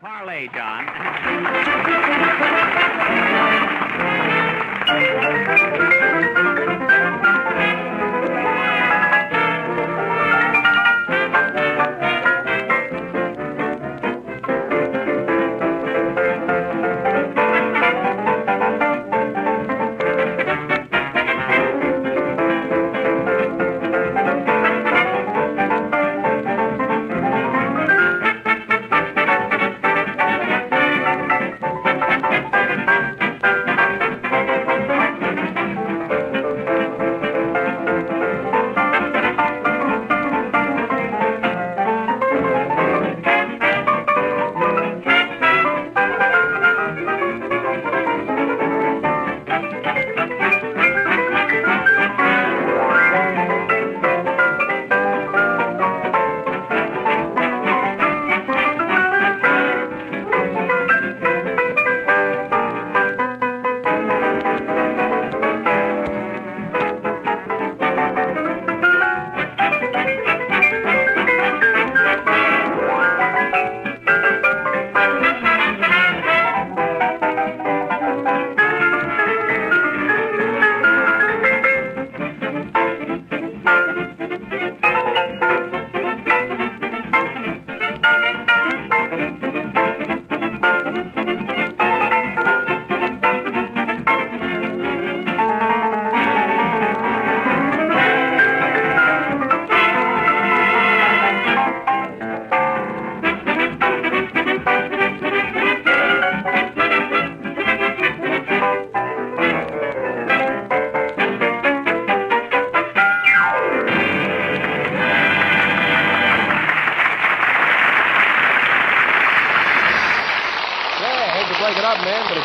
Parlay, John.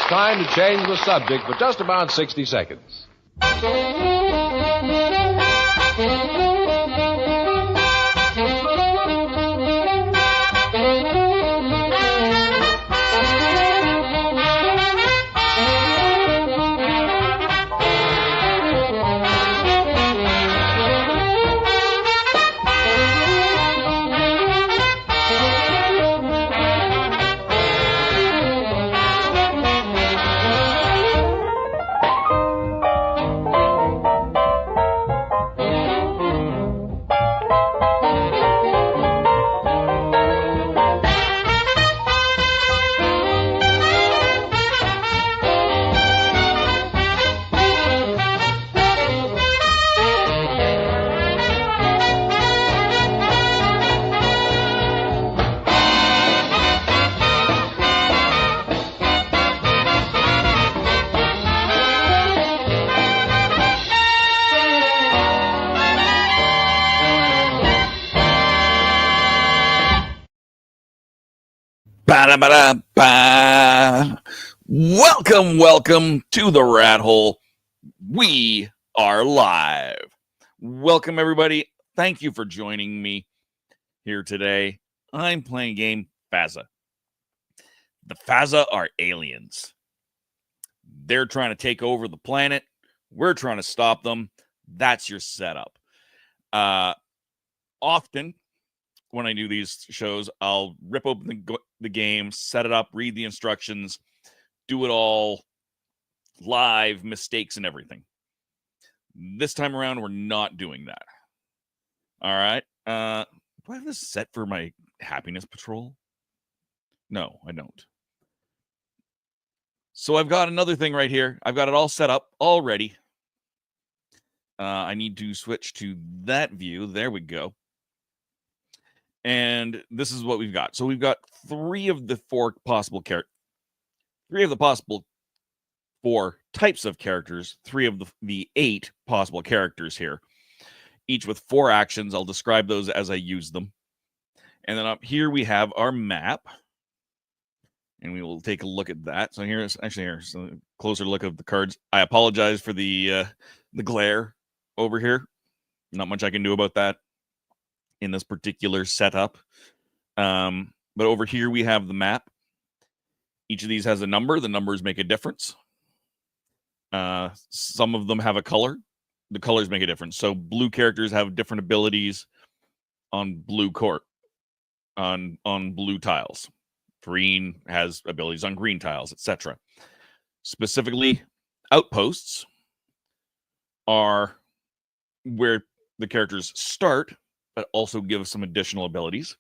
Time to change the subject for just about 60 seconds. Ba-da-ba-da-ba. Welcome to the Rat Hole. We are live. Welcome, everybody. Thank you for joining me here today. I'm playing a game, Faza. The Faza are aliens. They're trying to take over the planet. We're trying to stop them. That's your setup. Often, when I do these shows, I'll rip open the game, set it up, read the instructions, do it all live, mistakes and everything. This time around, we're not doing that. All right. Do I have this set for my happiness patrol? No, I don't. So I've got another thing right here. I've got it all set up already. I need to switch to that view. There we go. And this is what we've got. So we've got three of the four possible types of characters, three of the 8 possible characters here, each with 4 actions. I'll describe those as I use them. And then up here we have our map. And we will take a look at that. So here's a closer look of the cards. I apologize for the glare over here. Not much I can do about that in this particular setup. But over here we have the map. Each of these has a number. The numbers make a difference. Some of them have a color. The colors make a difference. So blue characters have different abilities on blue blue tiles. Green has abilities on green tiles, etc. Specifically, outposts are where the characters start, but also give some additional abilities.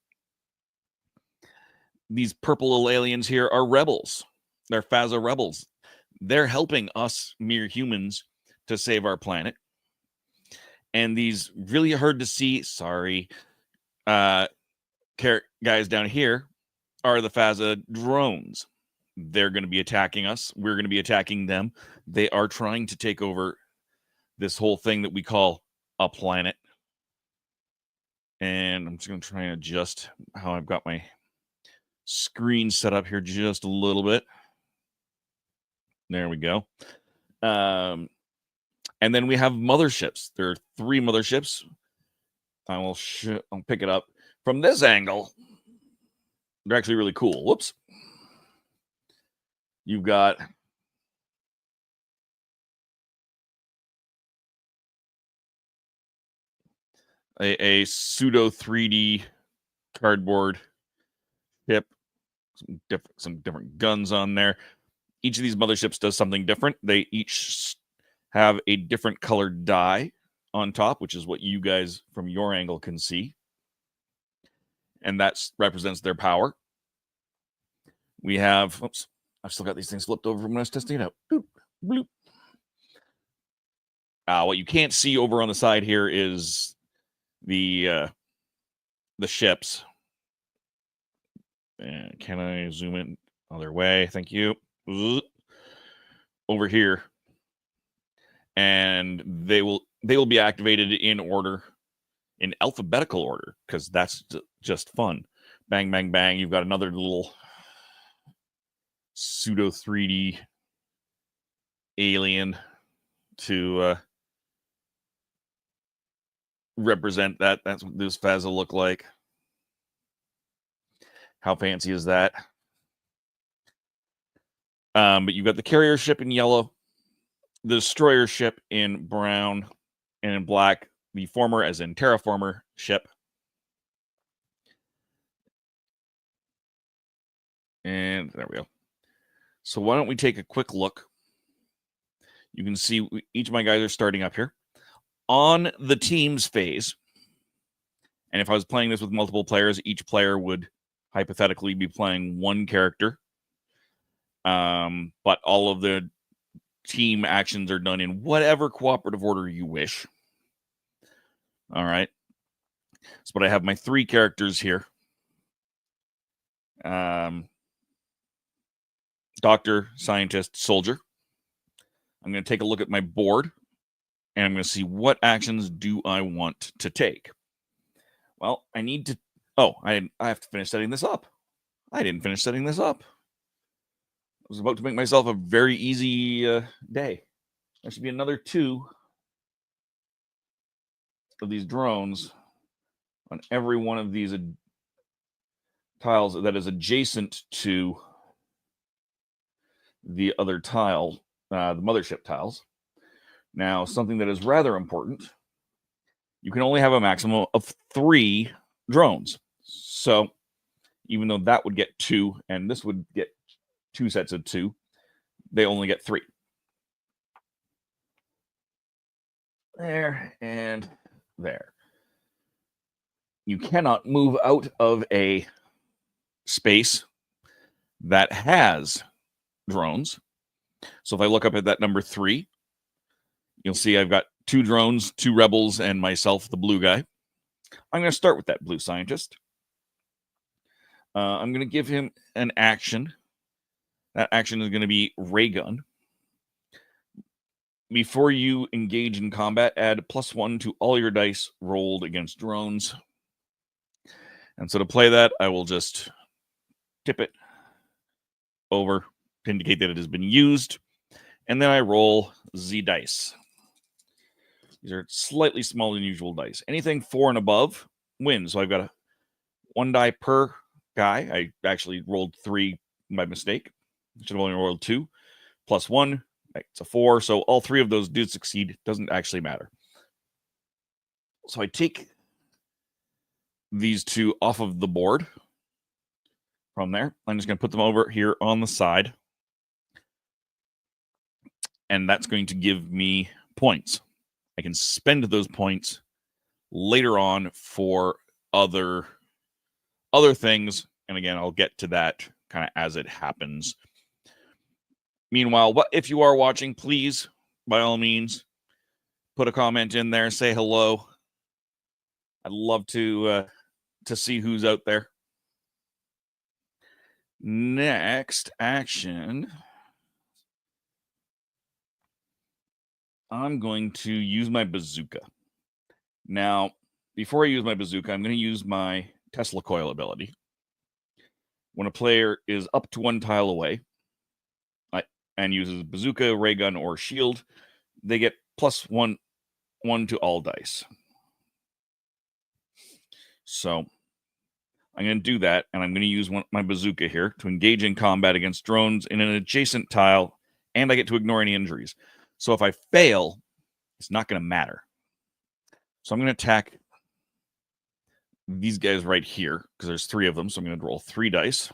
These purple little aliens here are rebels. They're Faza rebels. They're helping us mere humans to save our planet. And these really hard to see, guys down here are the Faza drones. They're going to be attacking us. We're going to be attacking them. They are trying to take over this whole thing that we call a planet. And I'm just going to try and adjust how I've got my screen set up here just a little bit. There we go. And then we have motherships. There are 3 motherships. I'll pick it up from this angle. They're actually really cool. Whoops. You've got a pseudo 3D cardboard ship, some different guns on there. Each of these motherships does something different. They each have a different colored die on top, which is what you guys from your angle can see. And that represents their power. We have, oops, I've still got these things flipped over from when I was testing it out. Boop, bloop. What you can't see over on the side here is the ships. And can I zoom in other way? Thank you. Over here. And they will be activated in order, in alphabetical order, because that's just fun. Bang, bang, bang. You've got another little pseudo 3D alien to represent that. That's what this Faza look like. How fancy is that? But you've got the carrier ship in yellow, the destroyer ship in brown, and in black, the former, as in terraformer, ship. And there we go. So why don't we take a quick look? You can see each of my guys are starting up here. On the teams phase, and if I was playing this with multiple players, each player would hypothetically be playing one character. But all of the team actions are done in whatever cooperative order you wish. All right. So, but I have my 3 characters here. Doctor, scientist, soldier. I'm going to take a look at my board, and I'm going to see what actions do I want to take. Well, I need to... Oh, I have to finish setting this up. I didn't finish setting this up. I was about to make myself a very easy day. There should be another 2 of these drones on every one of these tiles that is adjacent to the other tile, the mothership tiles. Now, something that is rather important, you can only have a maximum of 3 drones. So, even though that would get 2, and this would get 2 sets of 2, they only get 3. There and there. You cannot move out of a space that has drones. So if I look up at that number 3, you'll see I've got 2 drones, 2 rebels, and myself, the blue guy. I'm going to start with that blue scientist. I'm going to give him an action. That action is going to be ray gun. Before you engage in combat, add +1 to all your dice rolled against drones. And so to play that, I will just tip it over to indicate that it has been used. And then I roll Z dice. These are slightly smaller than usual dice. Anything 4 and above wins. So I've got 1 die per guy. I actually rolled 3 by mistake. I should have only rolled 2. +1, it's a 4. So all 3 of those do succeed. Doesn't actually matter. So I take these 2 off of the board. from there. I'm just going to put them over here on the side. And that's going to give me points. I can spend those points later on for other things. And again, I'll get to that kind of as it happens. Meanwhile, if you are watching, please, by all means, put a comment in there, say hello. I'd love to see who's out there. Next action, I'm going to use my bazooka. Now, before I use my bazooka, I'm going to use my Tesla coil ability. When a player is up to 1 tile away and uses bazooka, ray gun, or shield, they get +1 to all dice. So I'm going to do that, and I'm going to use my bazooka here to engage in combat against drones in an adjacent tile, and I get to ignore any injuries. So if I fail, it's not going to matter. So I'm going to attack these guys right here, because there's 3 of them, so I'm going to roll 3 dice.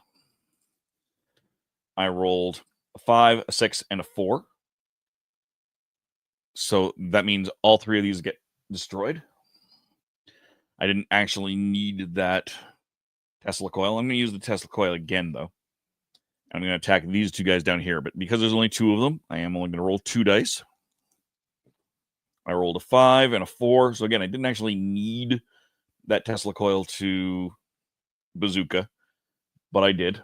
I rolled a 5, a 6, and a 4. So that means all 3 of these get destroyed. I didn't actually need that Tesla coil. I'm going to use the Tesla coil again, though. I'm going to attack these 2 guys down here. But because there's only 2 of them, I am only going to roll 2 dice. I rolled a 5 and a 4. So again, I didn't actually need that Tesla coil to bazooka, but I did.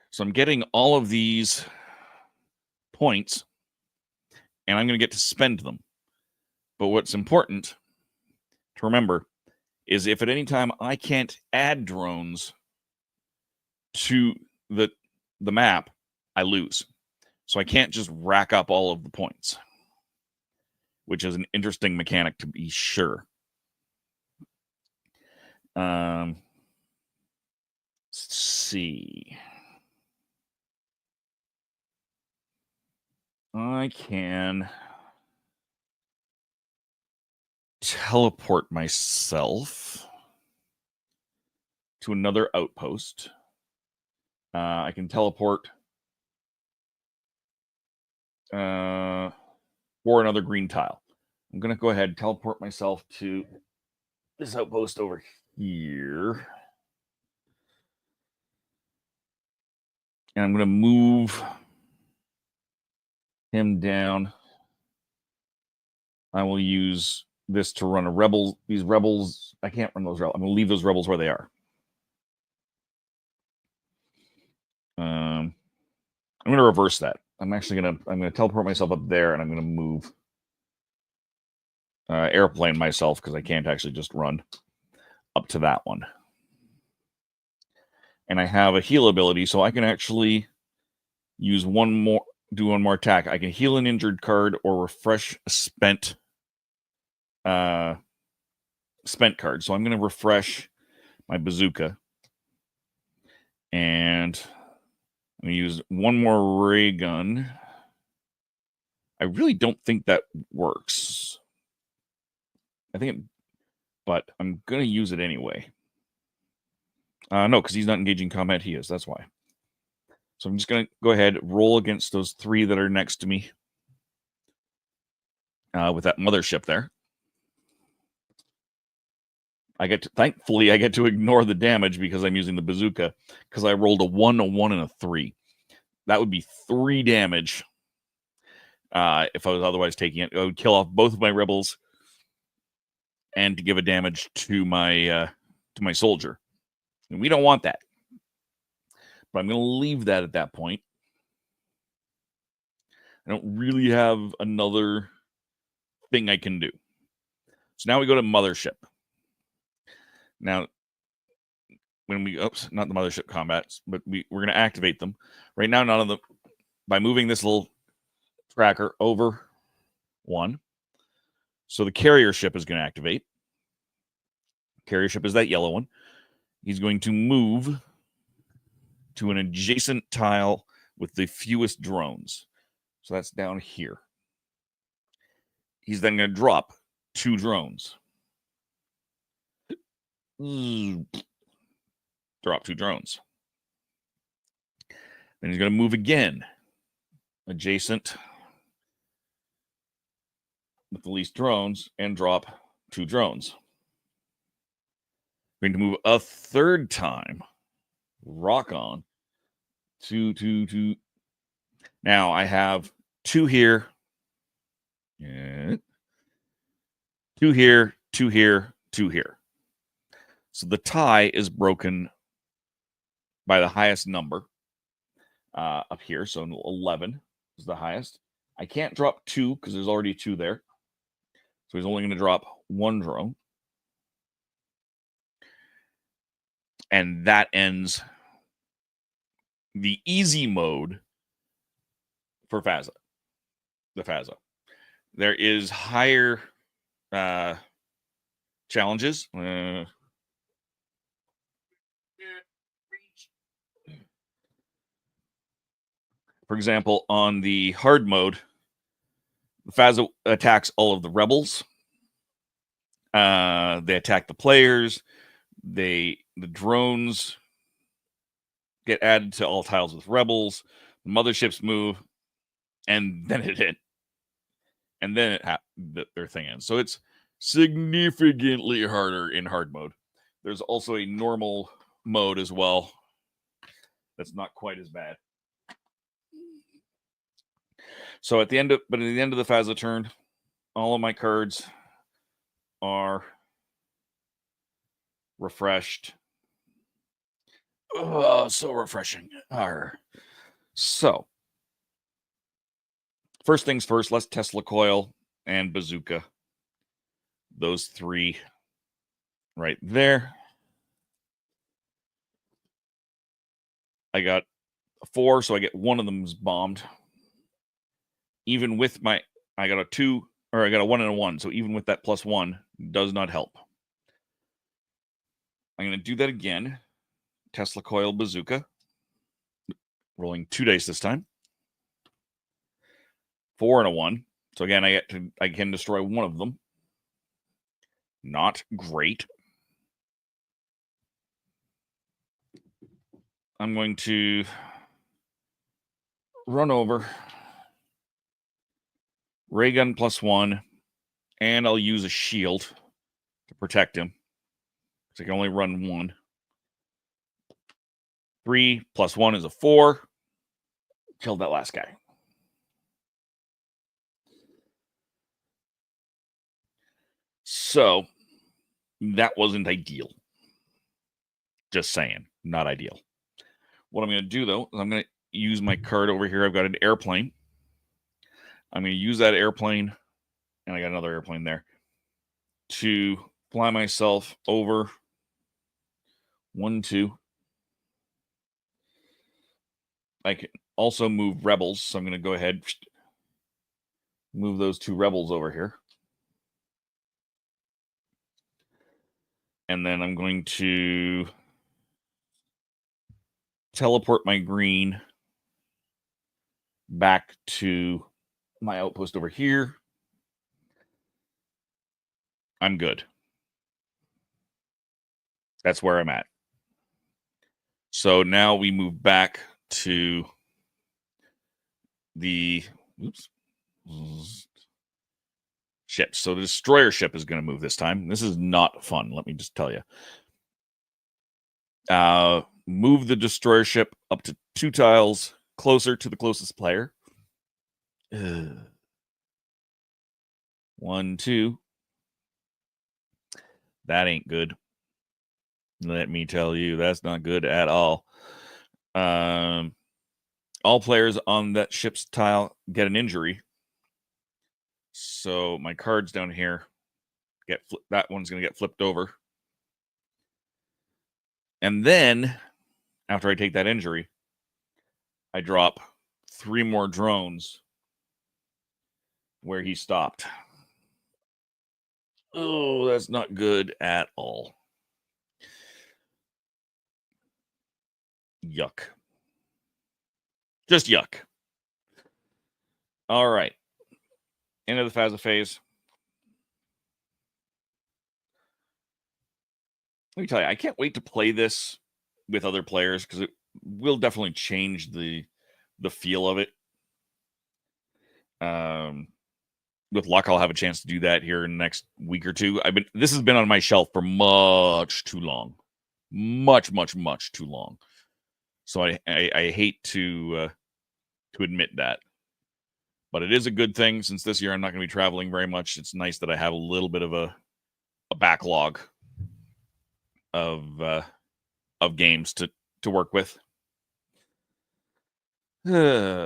So I'm getting all of these points, and I'm going to get to spend them. But what's important to remember is if at any time I can't add drones to the map, I lose. So I can't just rack up all of the points, which is an interesting mechanic to be sure. Let's see. I can teleport myself to another outpost. I can teleport for another green tile. I'm going to go ahead and teleport myself to this outpost over here. And I'm going to move him down. I will use this to run these rebels. I can't run those rebels. I'm going to leave those rebels where they are. I'm going to reverse that. I'm going to teleport myself up there, and I'm going to move airplane myself because I can't actually just run up to that one. And I have a heal ability, so I can actually use do one more attack. I can heal an injured card or refresh a spent card. So I'm going to refresh my bazooka, and I'm going to use one more ray gun. I really don't think that works. But I'm going to use it anyway. No, because he's not engaging combat. He is. That's why. So I'm just going to go ahead, roll against those 3 that are next to me with that mothership there. Thankfully, I get to ignore the damage because I'm using the bazooka, because I rolled a 1, and a 3. That would be 3 damage if I was otherwise taking it. I would kill off both of my rebels and to give a damage to my soldier. And we don't want that. But I'm going to leave that at that point. I don't really have another thing I can do. So now we go to mothership. Now, when we, not the mothership combats, but we're going to activate them. Right now, none of them, by moving this little tracker over 1. So the carrier ship is going to activate. Carrier ship is that yellow one. He's going to move to an adjacent tile with the fewest drones. So that's down here. He's then going to drop 2 drones. Drop drop 2 drones. Then he's going to move again, adjacent with the least drones, and drop 2 drones. Going to move a third time, rock on, 2, 2, 2. Now I have 2 here, 2 here, 2 here, 2 here. So the tie is broken by the highest number up here. So 11 is the highest. I can't drop 2 because there's already 2 there. So he's only going to drop 1 drone. And that ends the easy mode for Faza. The Faza. There is higher challenges. For example, on the hard mode, Faza attacks all of the rebels. They attack the players. The drones get added to all tiles with rebels. The motherships move, and then their thing ends. So it's significantly harder in hard mode. There's also a normal mode as well. That's not quite as bad. So at the end of the Faza turn, all of my cards are refreshed. Oh, so refreshing. So, first things first, let's Tesla coil and bazooka. Those 3 right there. I got a 4, so I get one of them's bombed. Even with I got a 2, or I got a 1 and a 1. So even with that +1, does not help. I'm going to do that again. Tesla coil bazooka. Rolling 2 dice this time. 4 and a 1. So again, I can destroy one of them. Not great. I'm going to run over. Ray gun +1. And I'll use a shield to protect him. So I can only run 1. 3 + 1 is a 4. Killed that last guy. So that wasn't ideal. Just saying, not ideal. What I'm going to do, though, is I'm going to use my card over here. I've got an airplane. I'm going to use that airplane, and I got another airplane there, to fly myself over 1, 2. I can also move rebels, so I'm going to go ahead, move those 2 rebels over here. And then I'm going to teleport my green back to my outpost over here. I'm good. That's where I'm at. So now we move back to the ships. So the destroyer ship is going to move this time. This is not fun, let me just tell you. Move the destroyer ship up to 2 tiles closer to the closest player. 1, 2. That ain't good. Let me tell you, that's not good at all. All players on that ship's tile get an injury. So my cards down here that one's going to get flipped over. And then, after I take that injury, I drop 3 more drones where he stopped. Oh, that's not good at all. Yuck. Just yuck. All right. End of the Faza phase. Let me tell you, I can't wait to play this with other players because it will definitely change the feel of it. With luck, I'll have a chance to do that here in the next week or two. This has been on my shelf for much too long, much too long. So I hate to admit that, but it is a good thing since this year I'm not going to be traveling very much. It's nice that I have a little bit of a backlog of games to work with. Yuck.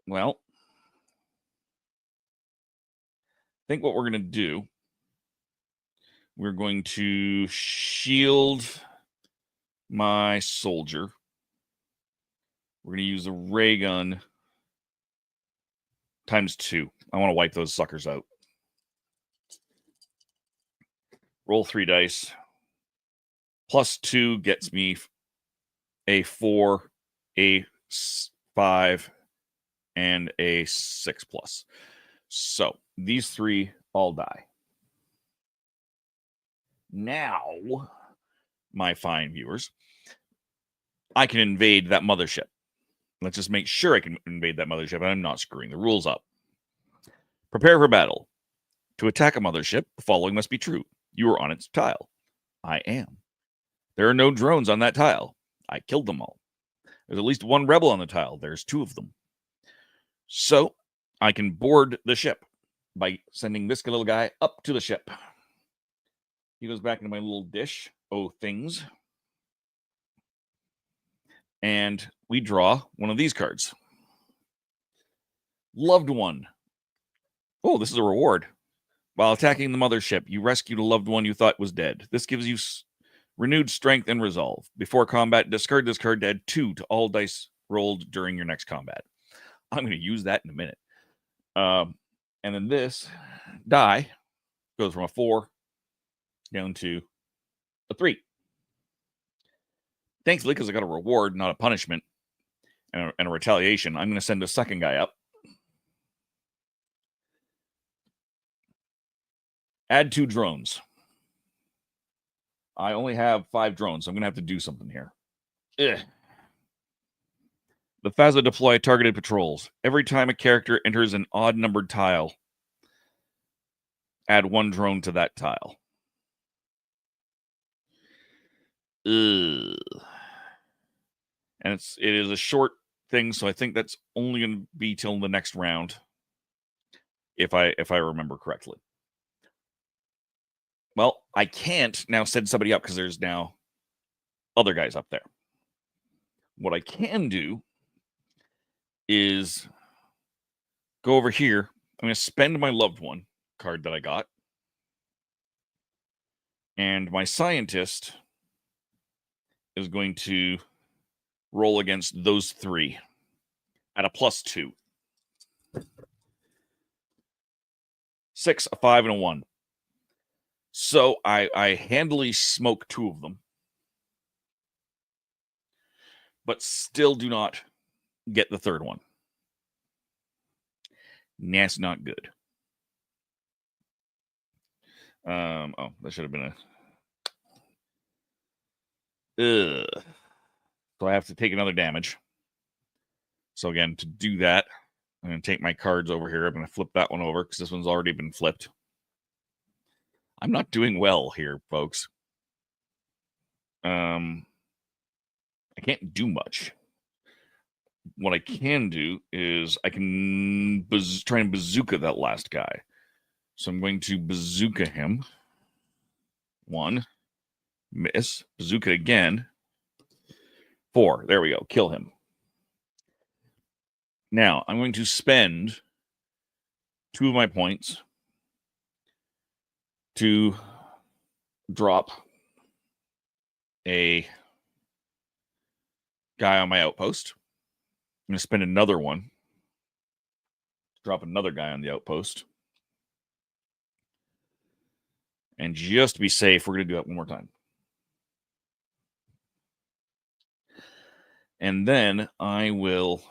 Well, I think what we're going to do, we're going to shield my soldier. We're going to use a ray gun ×2. I want to wipe those suckers out. Roll 3 dice. +2 gets me a 4, a 5, and a 6+. So these 3 all die. Now, my fine viewers, I can invade that mothership. Let's just make sure I can invade that mothership and I'm not screwing the rules up. Prepare for battle. To attack a mothership, the following must be true. You are on its tile. I am. There are no drones on that tile. I killed them all. There's at least 1 rebel on the tile. There's 2 of them. So I can board the ship by sending this little guy up to the ship. He goes back into my little dish. Oh, things. And we draw one of these cards. Loved one. Oh, this is a reward. While attacking the mothership, you rescued a loved one you thought was dead. This gives you renewed strength and resolve. Before combat, discard this card to add 2 to all dice rolled during your next combat. I'm going to use that in a minute. And then this die goes from a 4 down to a 3. Thankfully, because I got a reward, not a punishment, and a retaliation, I'm going to send a second guy up. Add 2 drones. I only have 5 drones, so I'm going to have to do something here. Ugh. The Faza deploy targeted patrols. Every time a character enters an odd-numbered tile, add 1 drone to that tile. Ugh. And it is a short thing, so I think that's only going to be till the next round, if I remember correctly. Well, I can't now send somebody up because there's now other guys up there. What I can do is go over here. I'm going to spend my loved one card that I got. And my scientist is going to roll against those 3 at a +2. 6, a 5, and a 1. So I handily smoke 2 of them, but still do not get the 3rd one. That's not good. Oh, that should have been a... Ugh. So I have to take another damage. So again, to do that, I'm going to take my cards over here. I'm going to flip that one over because this one's already been flipped. I'm not doing well here, folks. I can't do much. What I can do is I can try and bazooka that last guy. So I'm going to bazooka him. 1. Miss. Bazooka again. 4. There we go. Kill him. Now, I'm going to spend 2 of my points to drop a guy on my outpost. I'm going to spend another one to drop another guy on the outpost. And just to be safe, we're going to do that one more time. And then I will...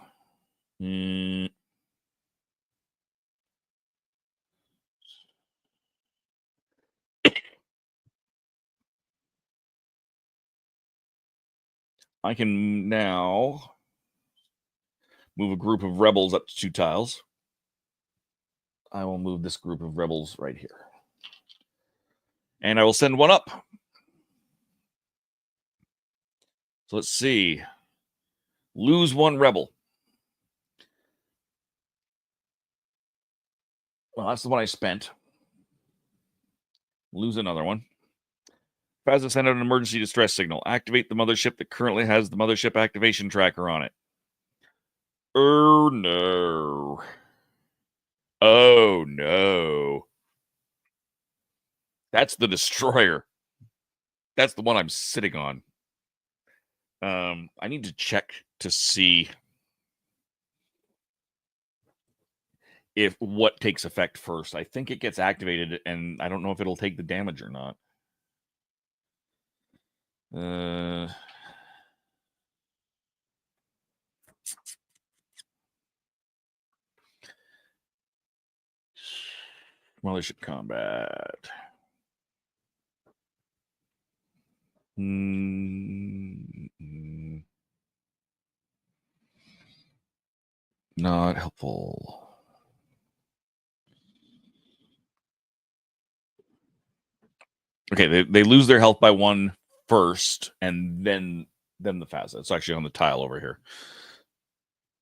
I can now move a group of rebels up to 2 tiles. I will move this group of rebels right here. And I will send one up. So let's see. Lose 1 rebel. Well, that's the one I spent. Lose another one. Faza sent out an emergency distress signal. Activate the mothership that currently has the mothership activation tracker on it. Oh, no. Oh, no. That's the destroyer. That's the one I'm sitting on. I need to check to see if what takes effect first. I think it gets activated, and I don't know if it'll take the damage or not. Mothership combat. Not helpful. Okay, they lose their health by 1 first, and then the Faza. It's actually on the tile over here.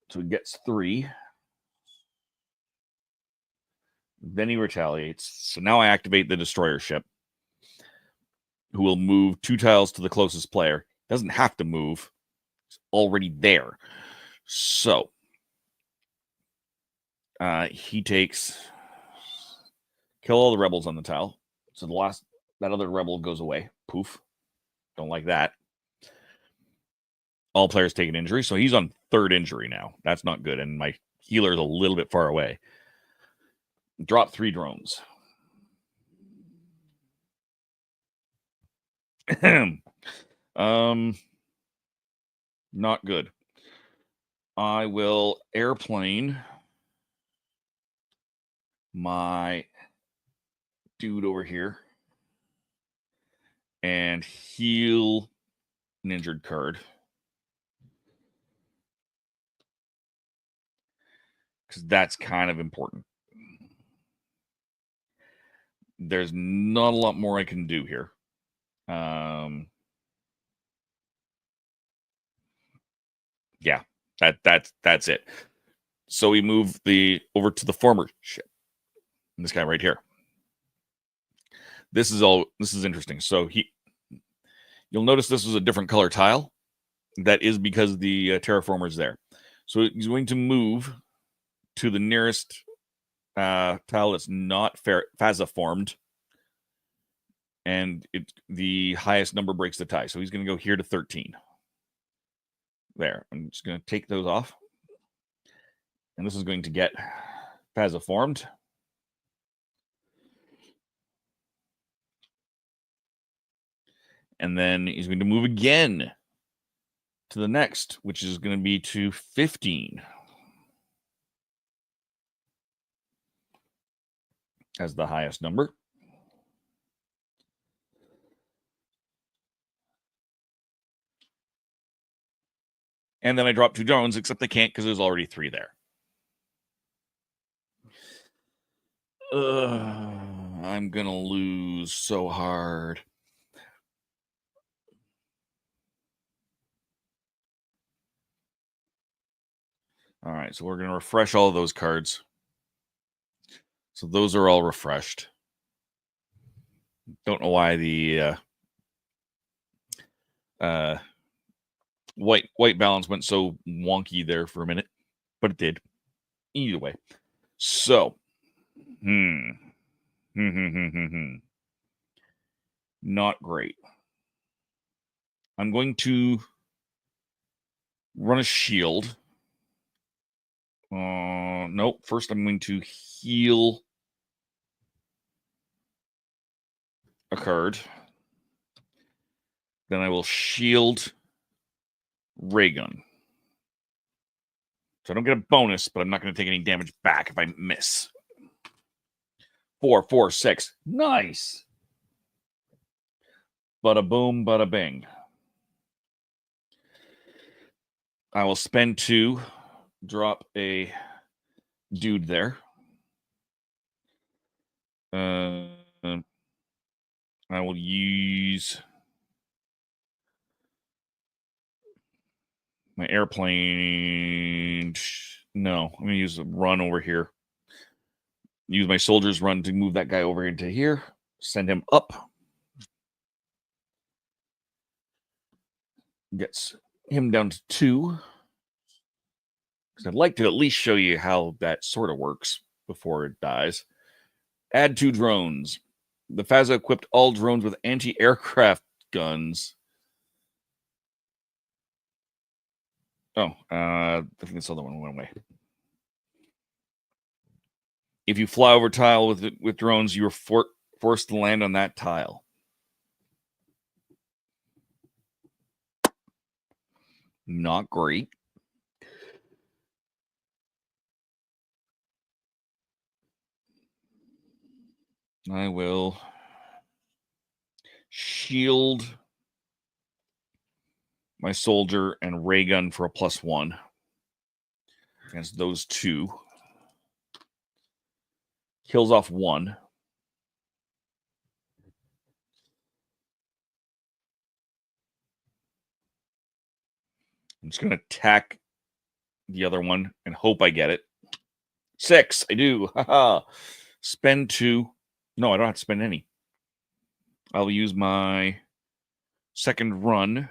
So it gets 3. Then he retaliates. So now I activate the destroyer ship, who will move 2 tiles to the closest player. Doesn't have to move. It's already there. So he takes kill all the rebels on the tile. So that other rebel goes away. Poof. Don't like that. All players take an injury. So he's on 3rd injury now. That's not good. And my healer is a little bit far away. Drop 3 drones. Not good. I will airplane my dude over here and heal an injured card. Because that's kind of important. There's not a lot more I can do here. Yeah, that's it. So we move over to the former ship. This guy right here. This is interesting. So you'll notice this was a different color tile. That is because the terraformer is there. So he's going to move to the nearest tile that's not Faza formed. And the highest number breaks the tie. So he's going to go here to 13. There. I'm just going to take those off. And this is going to get Faza formed. And then he's going to move again to the next, which is going to be to 15. As the highest number. And then I drop 2 drones, except I can't because there's already 3 there. I'm going to lose so hard. All right, so we're going to refresh all of those cards. So those are all refreshed. Don't know why the white balance went so wonky there for a minute, but it did. Either way. So, not great. I'm going to run a shield. Nope. First, I'm going to heal a card. Then I will shield ray gun. So I don't get a bonus, but I'm not going to take any damage back if I miss. 4, 4, 6. Nice. Bada boom, bada bing. I will spend 2, drop a dude there. I will use my airplane. No, I'm going to use a run over here. Use my soldier's run to move that guy over into here. Send him up. Gets him down to 2. Because I'd like to at least show you how that sort of works before it dies. Add 2 drones. The Faza equipped all drones with anti-aircraft guns. Oh, I think this other one went away. If you fly over tile with drones, you are forced to land on that tile. Not great. I will shield my soldier and ray gun for a +1 against those 2. Kills off 1. I'm just going to attack the other one and hope I get it. 6. I do. Spend 2. No, I don't have to spend any. I'll use my second run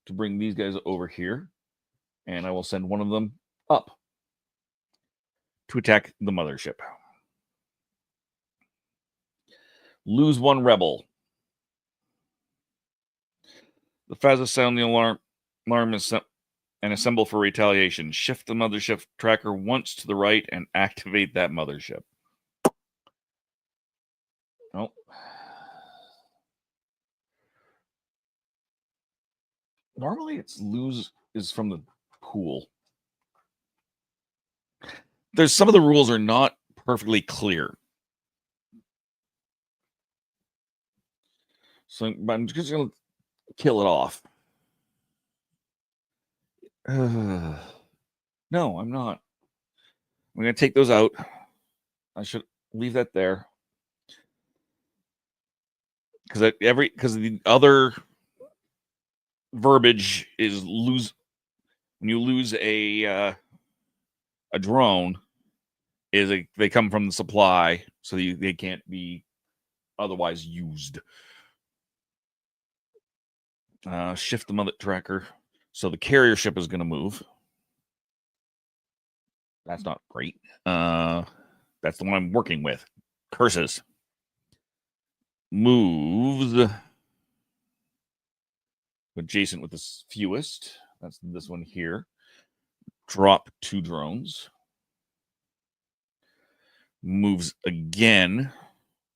to bring these guys over here. And I will send one of them up to attack the mothership. Lose 1 rebel. The Faza sound the alarm and assemble for retaliation. Shift the mothership tracker once to the right and activate that mothership. Oh. Normally it's lose is from the pool. There's some of the rules are not perfectly clear. So I'm just going to kill it off. No, I'm not. I'm going to take those out. I should leave that there. Because the other verbiage is lose when you lose a drone they come from the supply, so they can't be otherwise used. Shift the mother tracker, so the carrier ship is going to move. That's not great. That's the one I'm working with. Curses. Moves adjacent with the fewest. That's this one here. Drop 2 drones. Moves again,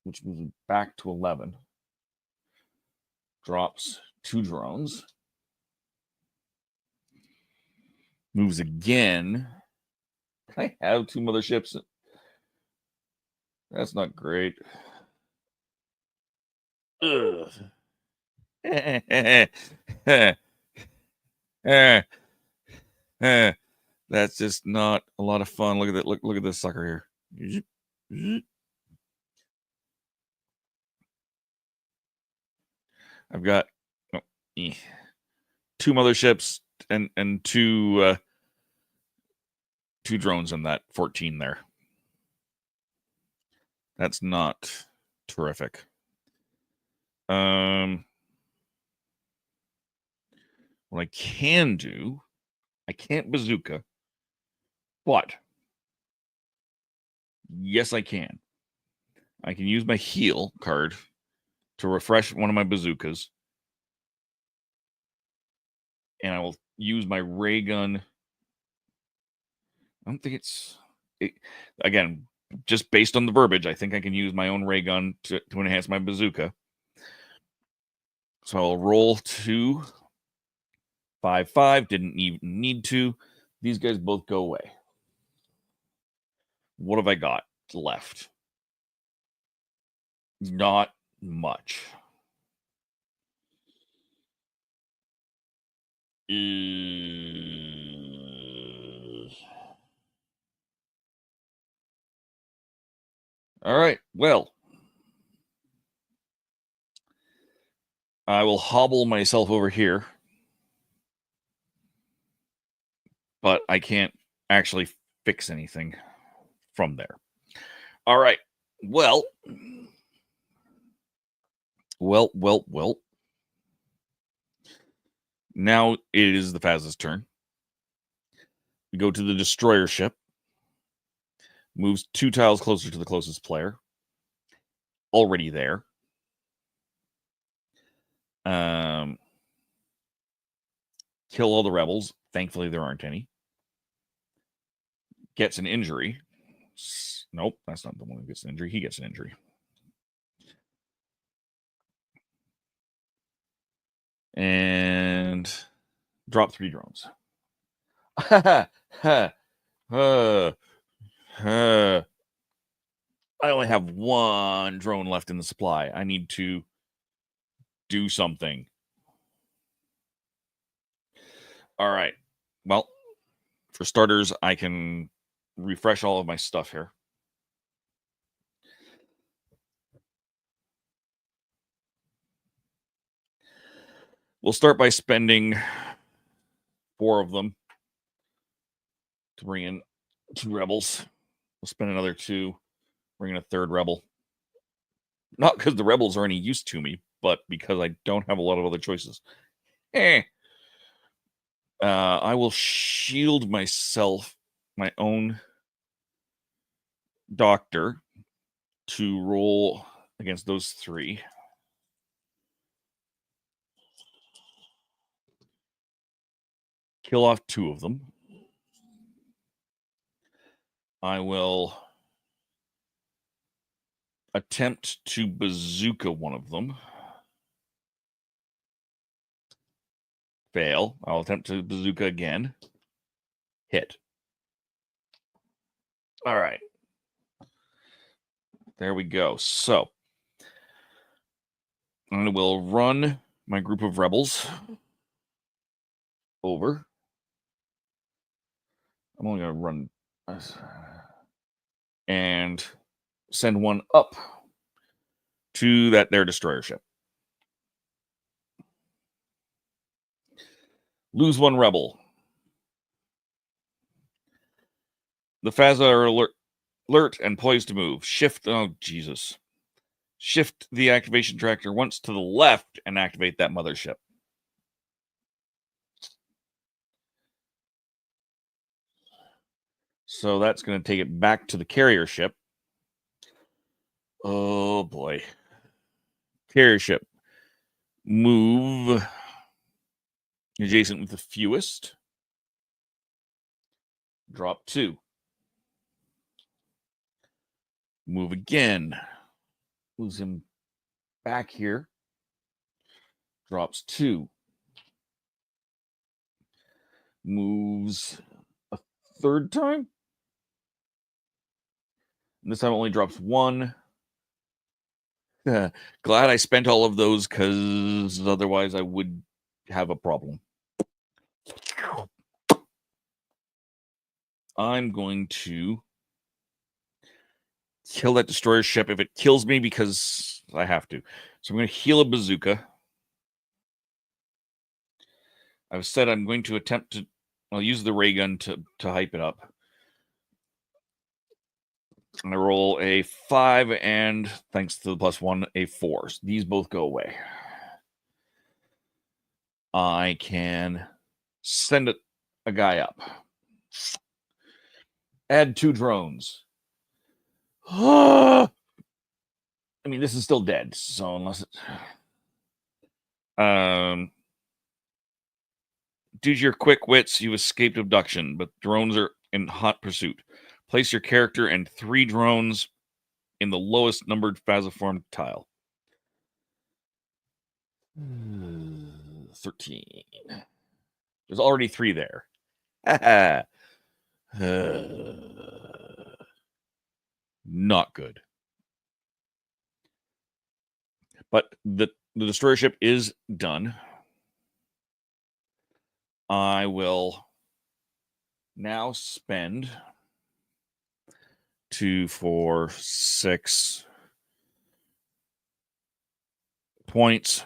which moves back to 11. Drops 2 drones. Moves again. Can I have 2 motherships? That's not great. Ugh. That's just not a lot of fun. Look at that. Look at this sucker here. I've got 2 motherships and 2 drones in that 14 there. That's not terrific. What I can do, I can't bazooka, but yes, I can. I can use my heal card to refresh one of my bazookas, and I will use my ray gun. I don't think again, just based on the verbiage, I think I can use my own ray gun to enhance my bazooka. So I'll roll 2, 5, 5. Didn't even need to. These guys both go away. What have I got left? Not much. All right. Well, I will hobble myself over here, but I can't actually fix anything from there. All right. Well. Now it is the Faza's turn. We go to the destroyer ship. Moves 2 tiles closer to the closest player. Already there. Kill all the rebels. Thankfully, there aren't any. Gets an injury. Nope, that's not the one who gets an injury. He gets an injury. And drop 3 drones. I only have 1 drone left in the supply. I need to do something. All right. Well, for starters, I can refresh all of my stuff here. We'll start by spending 4 of them to bring in 2 rebels. We'll spend another 2, bring in a 3rd rebel. Not because the rebels are any use to me, but because I don't have a lot of other choices. I will shield myself, my own doctor, to roll against those 3. Kill off 2 of them. I will attempt to bazooka one of them. Fail. I'll attempt to bazooka again. Hit. All right. There we go. So I will run my group of rebels over. I'm only going to run and send one up to their destroyer ship. Lose 1 rebel. The Faza are alert and poised to move. Shift. Oh, Jesus. Shift the activation tracker once to the left and activate that mothership. So that's going to take it back to the carrier ship. Oh, boy. Carrier ship. Move adjacent with the fewest. Drop 2. Move again. Moves him back here. Drops 2. Moves a 3rd time. And this time only drops 1. Glad I spent all of those, because otherwise I would have a problem. I'm going to kill that destroyer ship if it kills me, because I have to. So I'm going to heal a bazooka. I've said I'm going to attempt to... I'll use the ray gun to hype it up. I roll a 5, and thanks to the +1, a 4. So these both go away. I can send a guy up. Add 2 drones. I mean, this is still dead, so unless it... Due to your quick wits, you escaped abduction, but drones are in hot pursuit. Place your character and 3 drones in the lowest numbered Faziform tile. 13. There's already 3 there. Not good. But the destroyer ship is done. I will now spend 2, 4, 6 points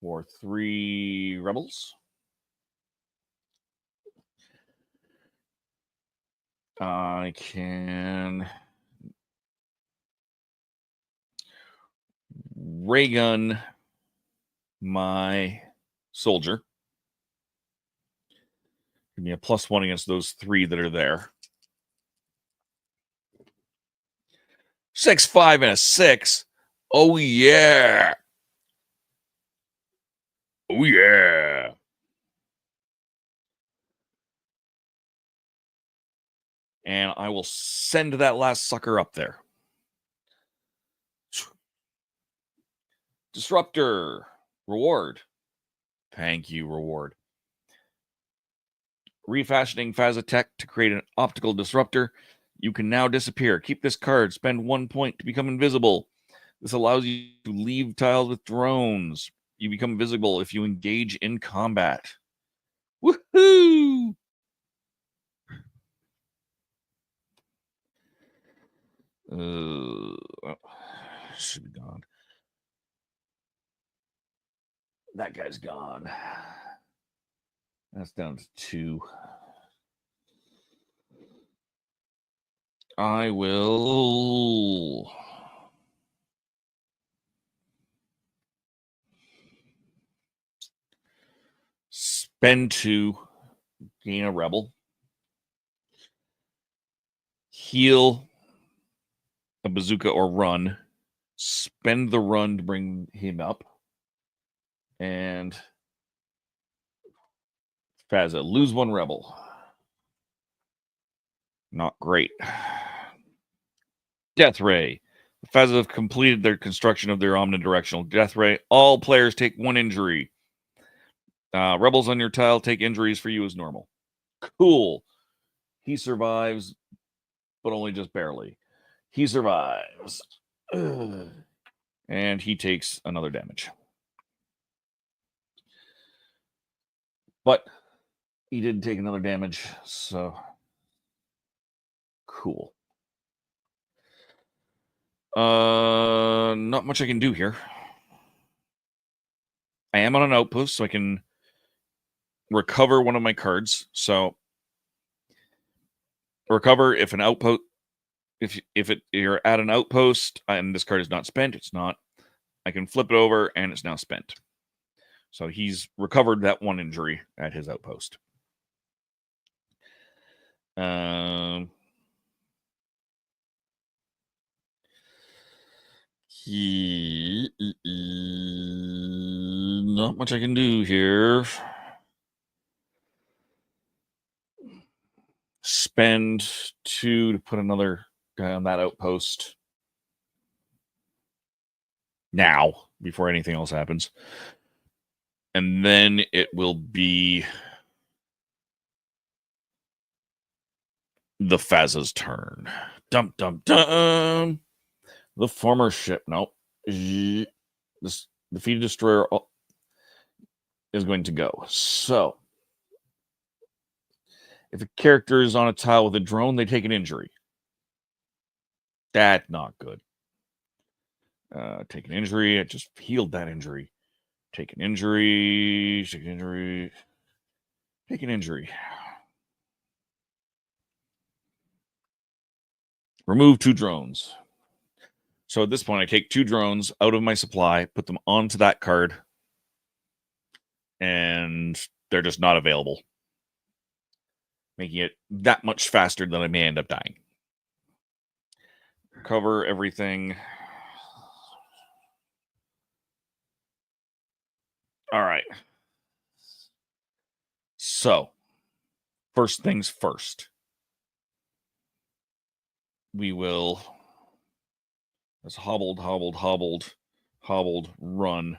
for 3 rebels. I can ray gun my soldier. Give me a +1 against those 3 that are there. 6, 5, and a 6. Oh, yeah. Oh, yeah. And I will send that last sucker up there. Disruptor. Reward. Thank you, reward. Refashioning Faza tech to create an optical disruptor. You can now disappear. Keep this card. Spend 1 point to become invisible. This allows you to leave tiles with drones. You become visible if you engage in combat. Woohoo! Should be gone. That guy's gone. That's down to 2. I will spend 2, gain a rebel, heal a bazooka or run, spend the run to bring him up, and Faza, lose 1 rebel. Not great. Death Ray. The Faza have completed their construction of their omnidirectional Death Ray. All players take 1 injury. Rebels on your tile take injuries for you as normal. Cool. He survives, but only just barely. He survives. And he takes another damage. But he did take another damage, so cool. Not much I can do here. I am on an outpost, so I can recover one of my cards. So recover if an outpost, you're at an outpost and this card is not spent, it's not. I can flip it over and it's now spent. So he's recovered that 1 injury at his outpost. Not much I can do here. Spend 2 to put another guy on that outpost now before anything else happens. And then it will be the Faza's turn. Dum, dum, dum. The former ship. Nope. This defeated destroyer is going to go. So, if a character is on a tile with a drone, they take an injury. That's not good. Take an injury. I just healed that injury. Take an injury. Take an injury. Take an injury. Remove 2 drones. So at this point, I take 2 drones out of my supply, put them onto that card, and they're just not available, making it that much faster that I may end up dying. Cover everything. All right. So, first things first. We will... Let's hobbled, run.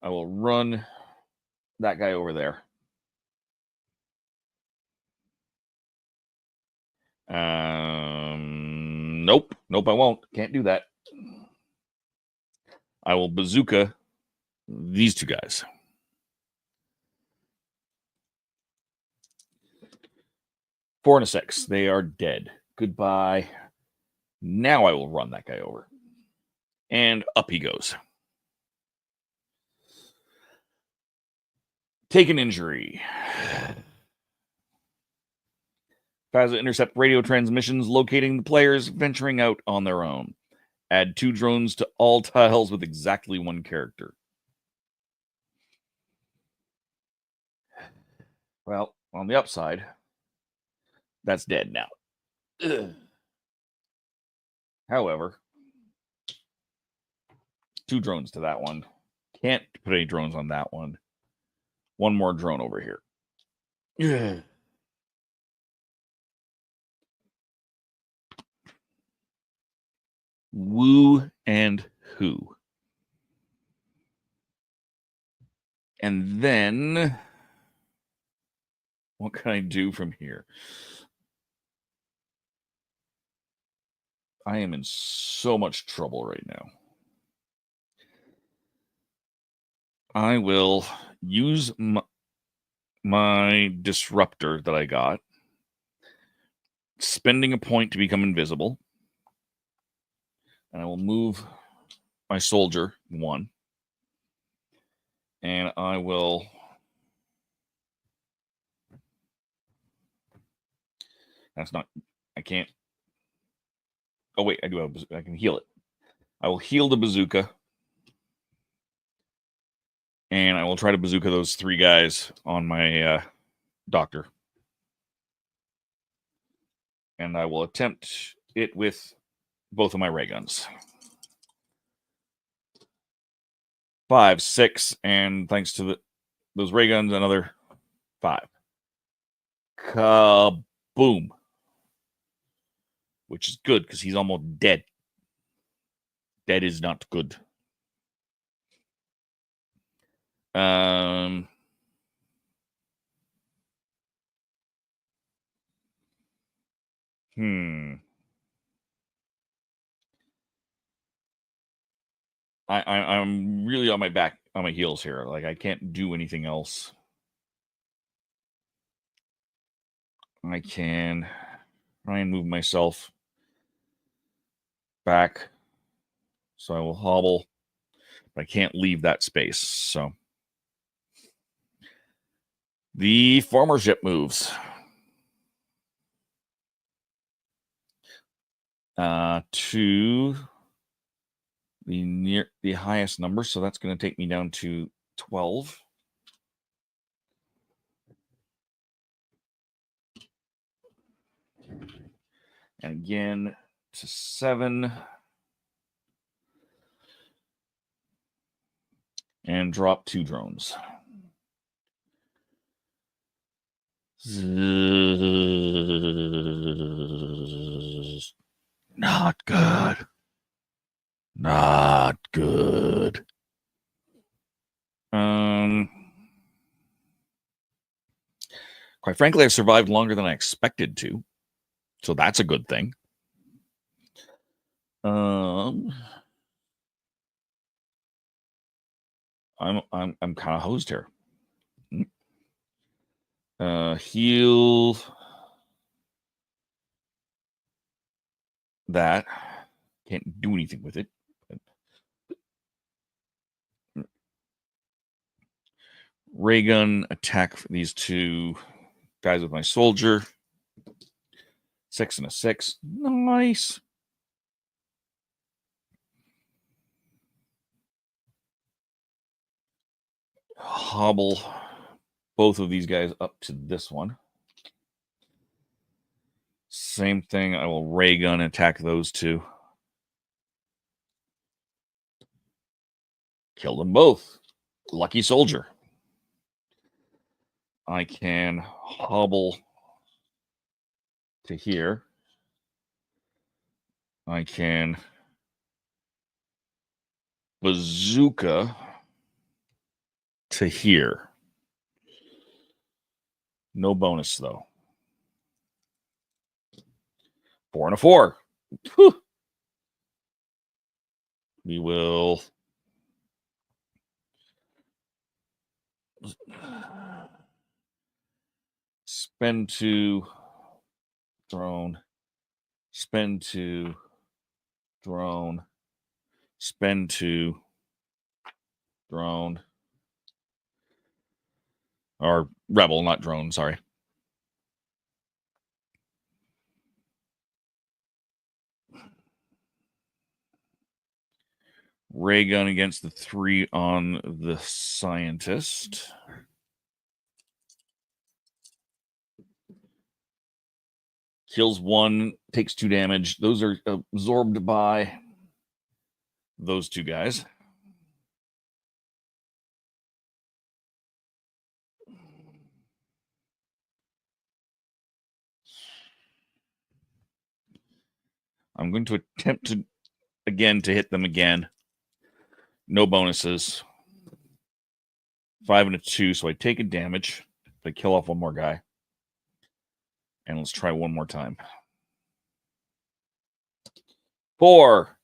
I will run that guy over there. Nope, I won't. Can't do that. I will bazooka these 2 guys. 4 and a 6. They are dead. Goodbye. Now I will run that guy over. And up he goes. Take an injury. Faza intercept radio transmissions locating the players venturing out on their own. Add 2 drones to all tiles with exactly 1 character. Well, on the upside, that's dead now. Ugh. However, 2 drones to that one. Can't put any drones on that one. 1 more drone over here. Ugh. Woo and who. And then what can I do from here? I am in so much trouble right now. I will use my disruptor that I got, spending a point to become invisible. And I will move my soldier 1. And I will that's not I can't. Oh wait, I do have I can heal it. I will heal the bazooka. And I will try to bazooka those 3 guys on my doctor. And I will attempt it with both of my ray guns. 5, 6, and thanks to those ray guns, another 5. Kaboom. Which is good because he's almost dead. Dead is not good. I I'm really on my heels here. Like I can't do anything else. I can try and move myself back. So I will hobble. But I can't leave that space. So the farmer ship moves. To the highest number, so that's going to take me down to 12. And again to 7. And drop 2 drones. Not good. Not good. Quite frankly, I survived longer than I expected to. So that's a good thing. I'm kind of hosed here. Heal that. Can't do anything with it. Ray gun attack these 2 guys with my soldier. 6 and a 6. Nice. Hobble both of these guys up to this one. Same thing. I will ray gun attack those 2. Kill them both. Lucky soldier. I can hobble to here. I can bazooka to here. No bonus, though. 4 and a 4. Whew. We will spend 2 drone, spend 2, drone, spend 2, drone, or rebel, not drone, sorry. Ray gun against the 3 on the scientist. Kills 1, takes 2 damage. Those are absorbed by those 2 guys. I'm going to attempt to hit them again. No bonuses. 5 and a 2, so I take a damage. I kill off 1 more guy. And let's try 1 more time. 4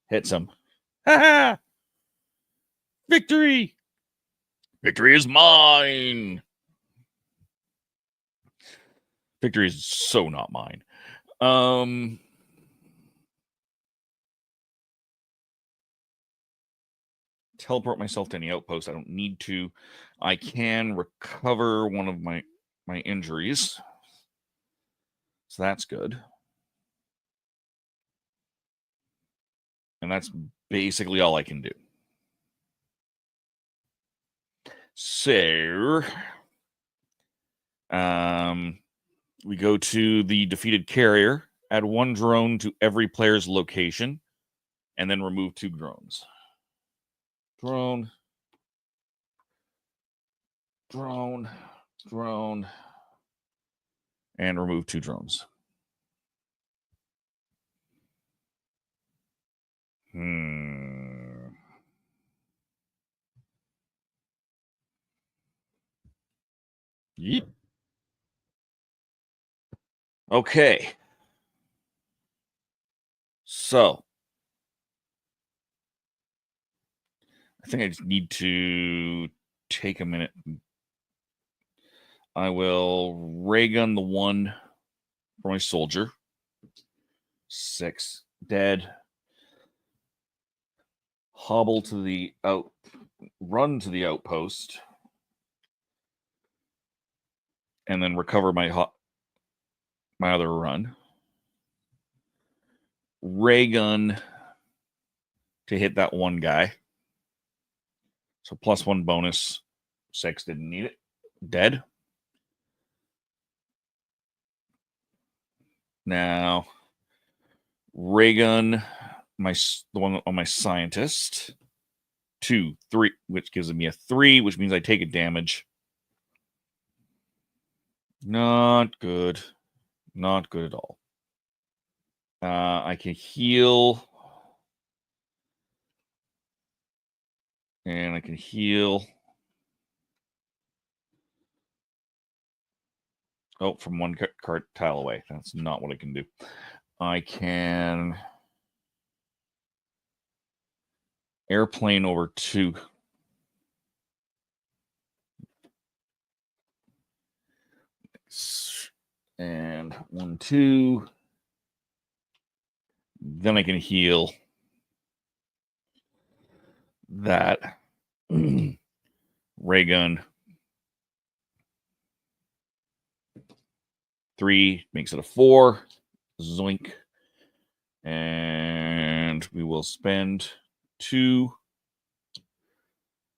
hits him. Ha! Victory! Victory is mine. Victory is so not mine. Teleport myself to any outpost. I don't need to. I can recover one of my injuries. So that's good. And that's basically all I can do. So, we go to the defeated carrier, add 1 drone to every player's location, and then remove 2 drones. Drone, drone, drone, and remove 2 drones. Yep. Okay. So, I think I just need to take a minute. I will ray gun the 1 for my soldier. 6 dead. Hobble to the run to the outpost, and then recover my other run. Ray gun to hit that 1 guy. So +1 bonus. 6 didn't need it. Dead. Now, ray gun the one on my scientist. 2, 3, which gives me a 3, which means I take a damage. Not good. Not good at all. I can heal. And I can heal. Oh, from 1 card tile away. That's not what I can do. I can airplane over 2. And 1, 2. Then I can heal that. Ray gun. 3 makes it a 4. Zoink. And we will spend 2.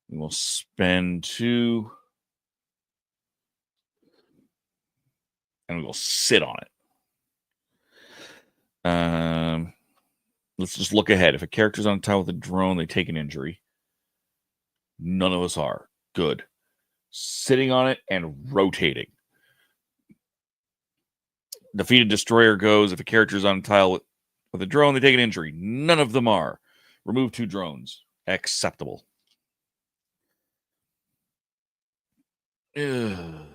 We will spend 2. And we will sit on it. Let's just look ahead. If a character's on tile with a drone, they take an injury. None of us are. Good. Sitting on it and rotating. Defeated destroyer goes. If a character's on tile with a drone, they take an injury. None of them are. Remove 2 drones. Acceptable. Ugh.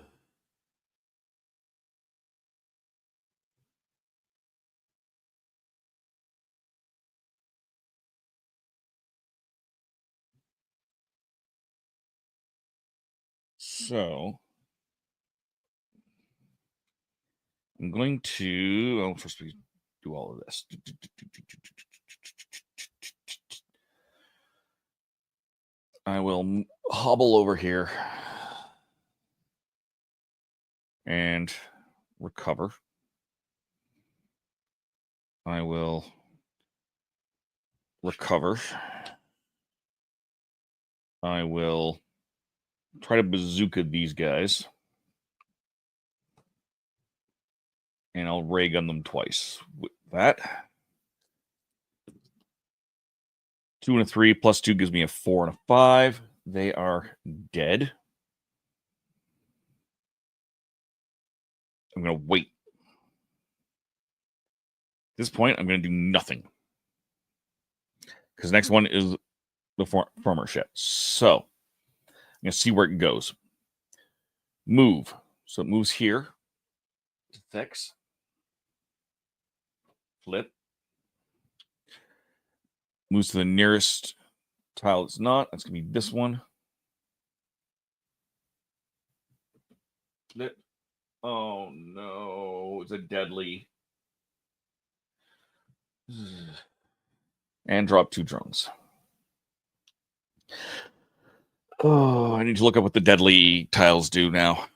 So, I'm going to. Oh, first we do all of this. I will hobble over here and recover. I will recover. I will try to bazooka these guys. And I'll ray gun them twice. With that, 2 and a 3 plus 2 gives me a 4 and a 5. They are dead. I'm going to wait. At this point, I'm going to do nothing. Because the next one is the farmer shit. So, I'm going to see where it goes. Move. So it moves here. 6. Flip. Moves to the nearest tile it's not. That's going to be this one. Flip. Oh, no. It's a deadly. And drop 2 drones. Oh, I need to look up what the deadly tiles do now.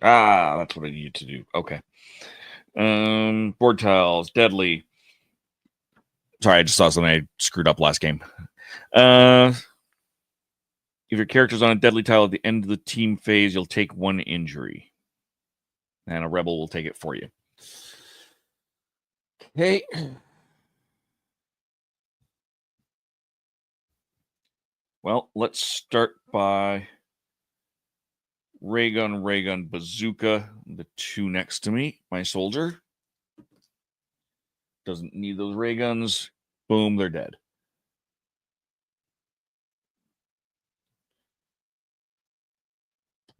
That's what I needed to do. Okay. Board tiles, deadly. Sorry, I just saw something I screwed up last game. If your character's on a deadly tile at the end of the team phase, you'll take 1 injury. And a rebel will take it for you. Okay. Well, let's start by ray gun, bazooka. The 2 next to me, my soldier. Doesn't need those ray guns. Boom, they're dead.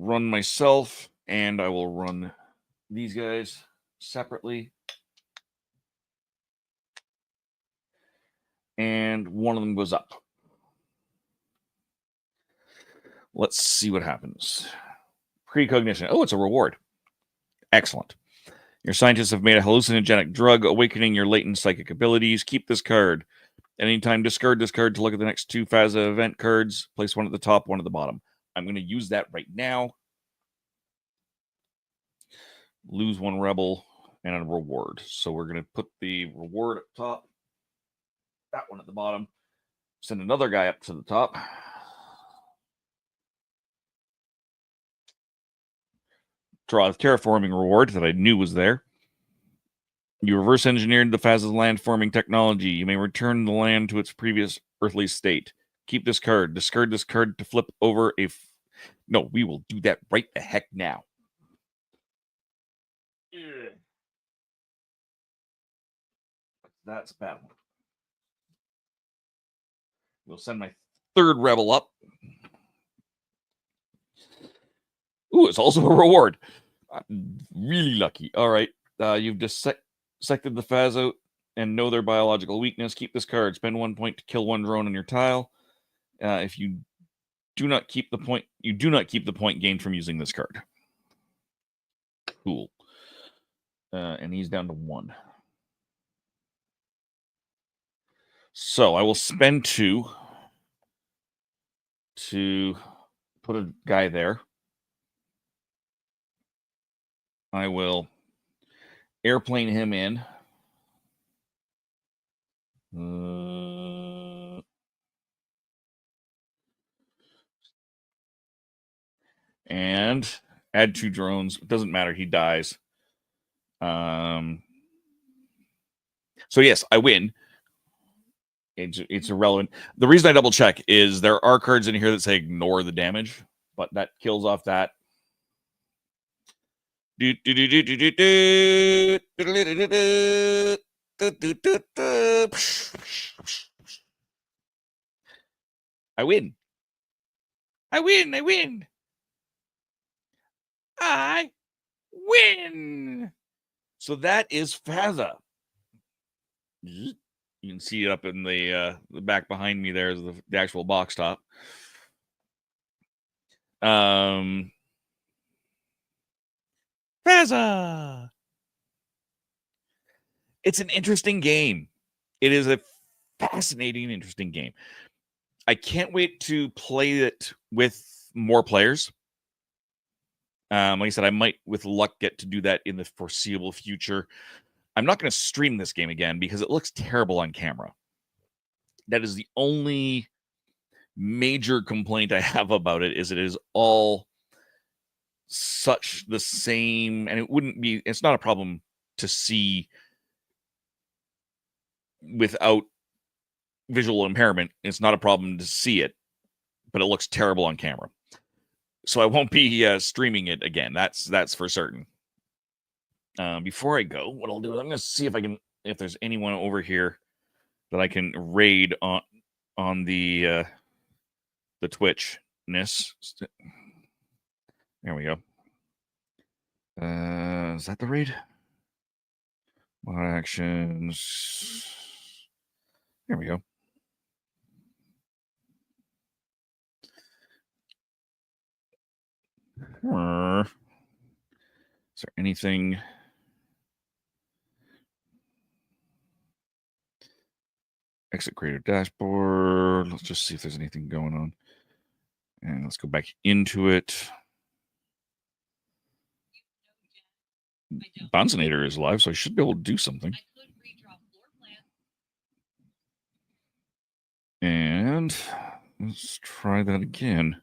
Run myself, and I will run these guys separately. And one of them goes up. Let's see what happens. Precognition. Oh, it's a reward. Excellent. Your scientists have made a hallucinogenic drug, awakening your latent psychic abilities. Keep this card. At any time, discard this card to look at the next 2 Faza event cards. Place 1 at the top, 1 at the bottom. I'm going to use that right now. Lose 1 rebel and a reward. So we're going to put the reward up top. That one at the bottom. Send another guy up to the top. Draw a terraforming reward that I knew was there. You reverse engineered the Faza's land forming technology. You may return the land to its previous earthly state. Keep this card. Discard this card to flip over a... No, we will do that right the heck now. That's a bad one. We'll send my 3rd rebel up. Ooh, it's also a reward. I'm really lucky. All right. You've dissected the Faza and know their biological weakness. Keep this card. Spend 1 point to kill 1 drone on your tile. If you do not keep the point, you do not keep the point gained from using this card. Cool. And he's down to 1. So I will spend 2 to put a guy there. I will airplane him in. And add 2 drones. It doesn't matter. He dies. So yes, I win. It's irrelevant. The reason I double check is there are cards in here that say ignore the damage, but that kills off that. I win. I win. I win. I win. So that is Faza. You can see it up in the back behind me. There's the actual box top. Faza. It's an interesting game. It is a fascinating, interesting game. I can't wait to play it with more players. Like I said, I might, with luck, get to do that in the foreseeable future. I'm not going to stream this game again because it looks terrible on camera. That is the only major complaint I have about it, is it is all such the same, and it's not a problem to see without visual impairment. It's not a problem to see it, but it looks terrible on camera. So I won't be streaming it again. That's for certain. Before I go, what I'll do is I'm going to see if there's anyone over here that I can raid on the Twitch-ness. There we go. Is that the raid? Mod actions. There we go. Is there anything? Exit creator dashboard. Let's just see if there's anything going on. And let's go back into it. Bonsonator is live, so I should be able to do something. And let's try that again.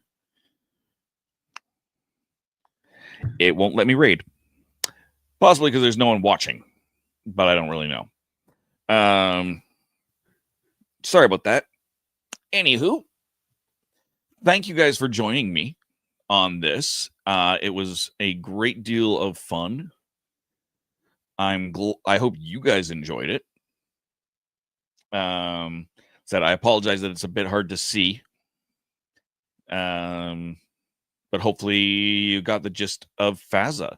It won't let me raid. Possibly because there's no one watching, but I don't really know. Sorry about that. Anywho, thank you guys for joining me on this. It was a great deal of fun. I hope you guys enjoyed it. Said I apologize that it's a bit hard to see. But hopefully you got the gist of Faza.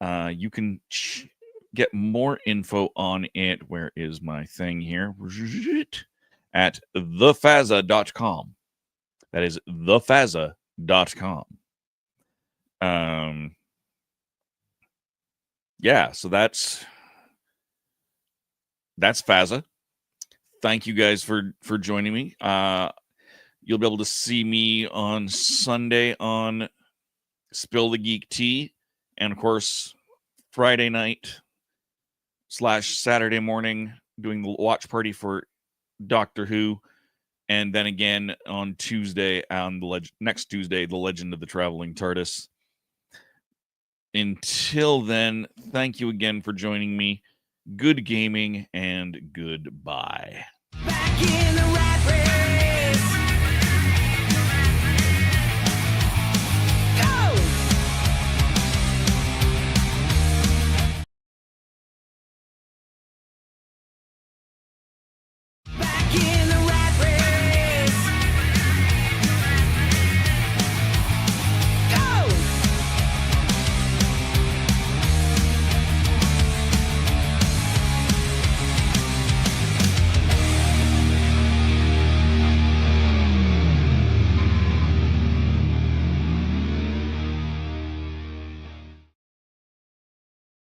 You can get more info on it. Where is my thing here? At thefaza.com. That is thefaza.com. Yeah, so that's Faza. Thank you guys for joining me. You'll be able to see me on Sunday on Spill the Geek Tea, and of course Friday night / Saturday morning doing the watch party for Doctor Who, and then again on Tuesday, on next Tuesday, The Legend of the Traveling TARDIS. Until then, thank you again for joining me. Good gaming and goodbye. Back in